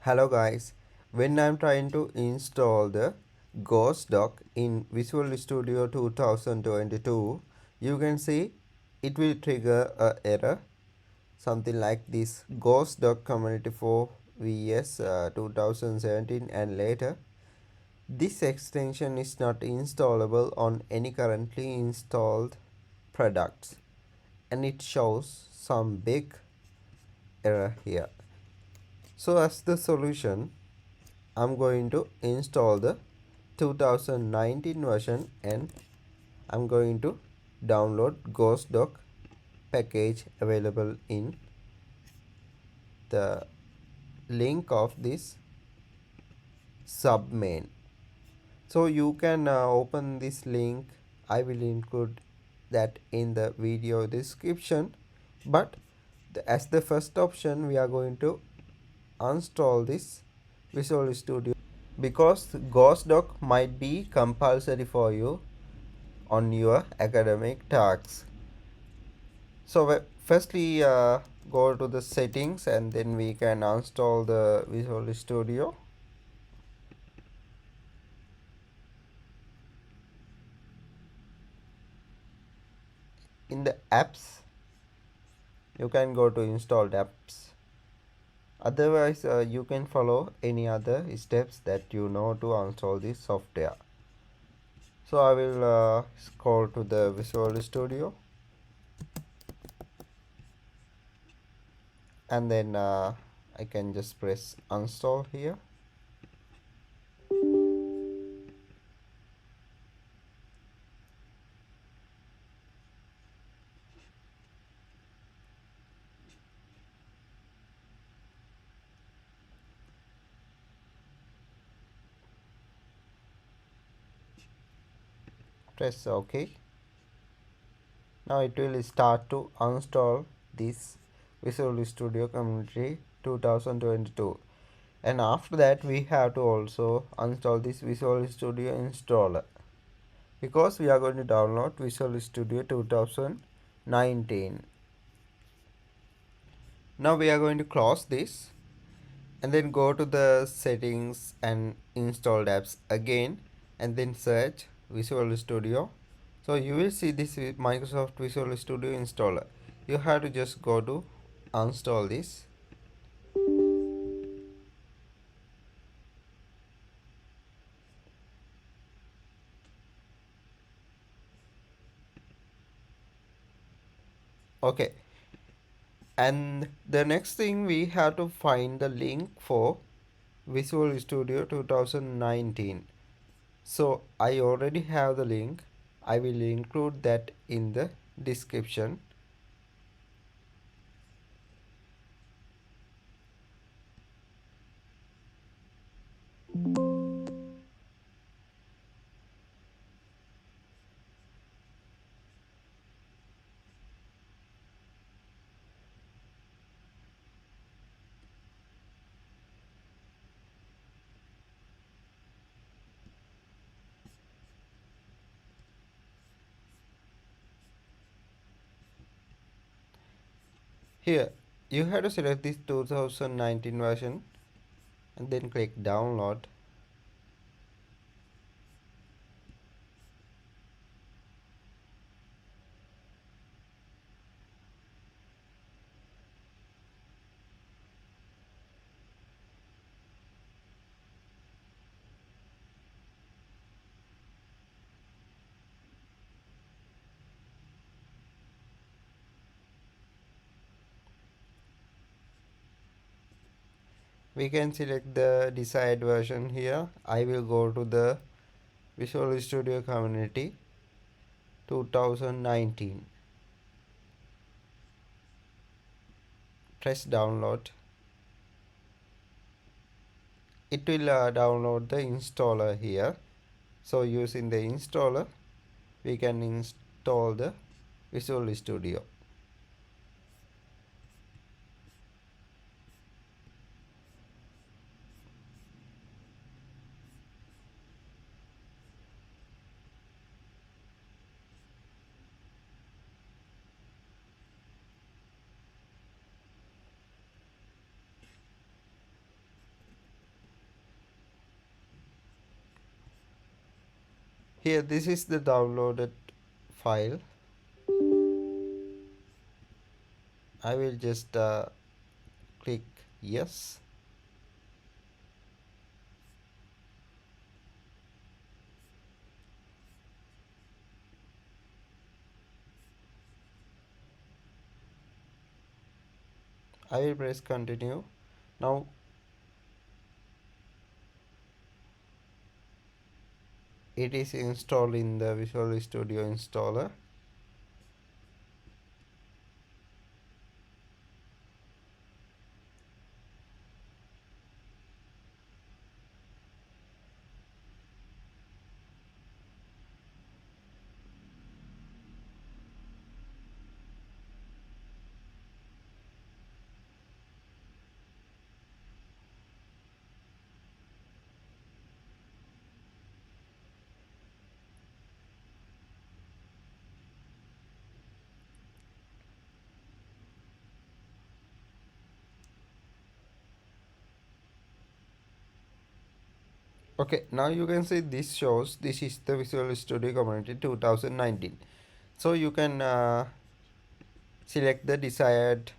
Hello guys, when I'm trying to install the GhostDoc in Visual Studio 2022, you can see it will trigger a error, something like this: GhostDoc Community for VS 2017 and Later. This extension is not installable on any currently installed products, and it shows some big error here. So as the solution, I'm going to install the 2019 version and I'm going to download GhostDoc package available in the link of this submain. So you can open this link. I will include that in the video description, but as the first option we are going to install this Visual Studio because GhostDoc might be compulsory for you on your academic tasks. So firstly go to the settings and then we can install the Visual Studio. In the apps you can go to installed apps. Otherwise you can follow any other steps that you know to install this software. So I will scroll to the Visual Studio and then I can just press install here. Press OK. Now it will start to install this Visual Studio Community 2022, and after that we have to also install this Visual Studio installer because we are going to download Visual Studio 2019. Now we are going to close this and then go to the settings and installed apps again and then search Visual Studio. So you will see this Microsoft Visual Studio installer. You have to just go to install this. Okay, and the next thing we have to find the link for Visual Studio 2019. So I already have the link. I will include that in the description. Here you have to select this 2019 version and then click download. We can select the desired version here. I will go to the Visual Studio Community 2019. Press download. It will download the installer here. So using the installer we can install the Visual Studio. Here, this is the downloaded file. I will just click yes. I will press continue. Now it is installed in the Visual Studio installer. Okay, now you can see this shows this is the Visual Studio Community 2019. So you can select the desired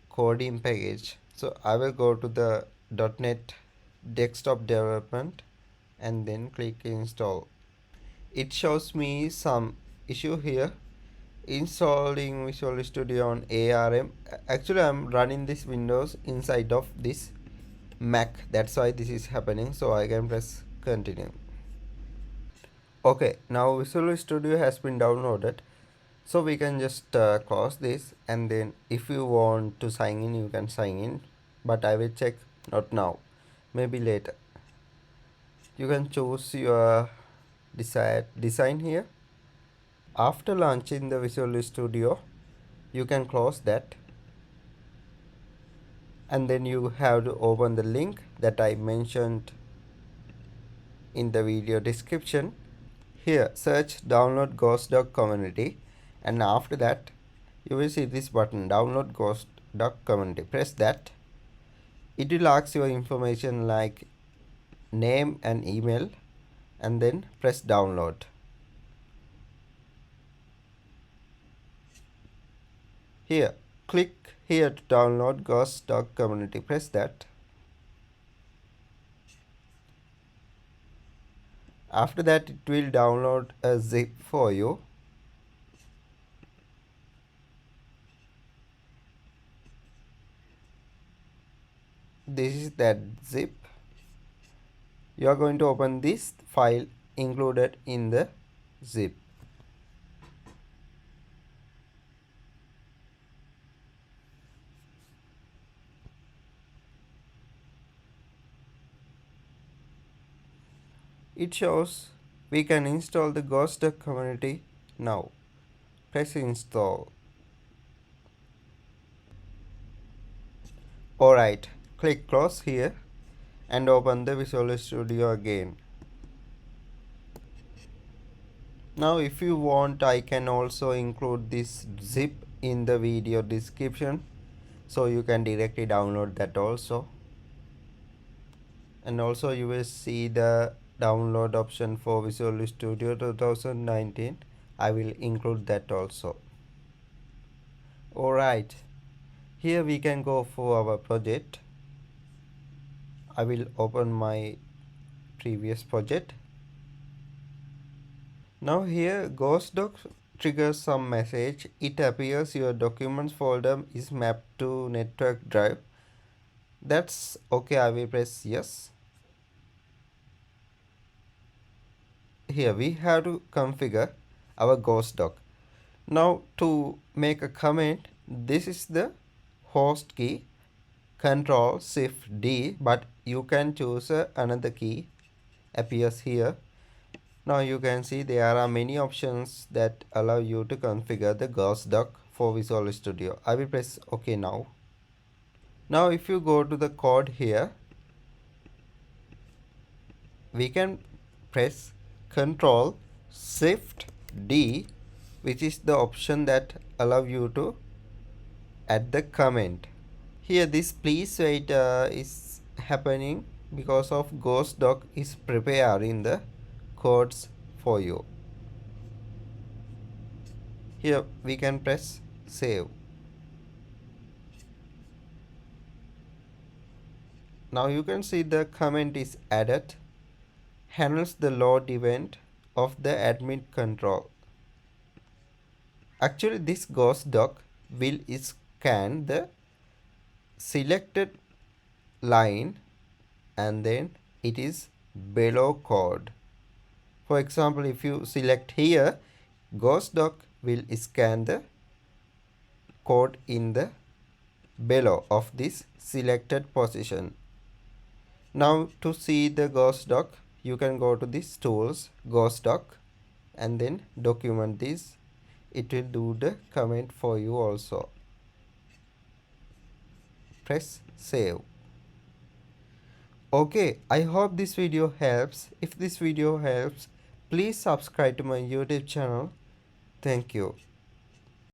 coding package. So I will go to the .NET desktop development and then click install. It shows me some issue here installing Visual Studio on ARM. Actually, I'm running this Windows inside of this Mac, that's why this is happening. So I can press continue. Okay, now Visual Studio has been downloaded, so we can just close this, and then if you want to sign in you can sign in, but I will check not now, maybe later. You can choose your desired design here. After launching the Visual Studio you can close that, and then you have to open the link that I mentioned in the video description. Here search download GhostDoc Community, and after that you will see this button download GhostDoc Community. Press that. It will ask your information like name and email, and then press download. Here click here to download GhostDoc Community. Press that. After that it will download a zip for you. This is that zip. You are going to open this file included in the zip. It shows we can install the GhostDoc Community now. Press install. Alright, click close here and open the Visual Studio again. Now if you want, I can also include this zip in the video description, so you can directly download that also. And also you will see the download option for Visual Studio 2019. I will include that also. Alright, here we can go for our project. I will open my previous project. Now here GhostDoc triggers some message. It appears your documents folder is mapped to network drive. That's okay. I will press yes. Here we have to configure our GhostDoc. Now to make a comment, this is the host key, Control Shift D, but you can choose another key appears here. Now you can see there are many options that allow you to configure the GhostDoc for Visual Studio. I will press OK now. Now if you go to the code here, we can press Control Shift D, which is the option that allow you to add the comment. Here this please wait is happening because of GhostDoc is preparing the codes for you. Here we can press save. Now you can see the comment is added, handles the load event of the admin control. Actually, this GhostDoc will scan the selected line and then it is below code. For example, if you select here, GhostDoc will scan the code in the below of this selected position. Now to see the GhostDoc, you can go to this tools, GhostDoc, and then document this. It will do the comment for you also. Press save. Okay, I hope this video helps. If this video helps, please subscribe to my YouTube channel. Thank you.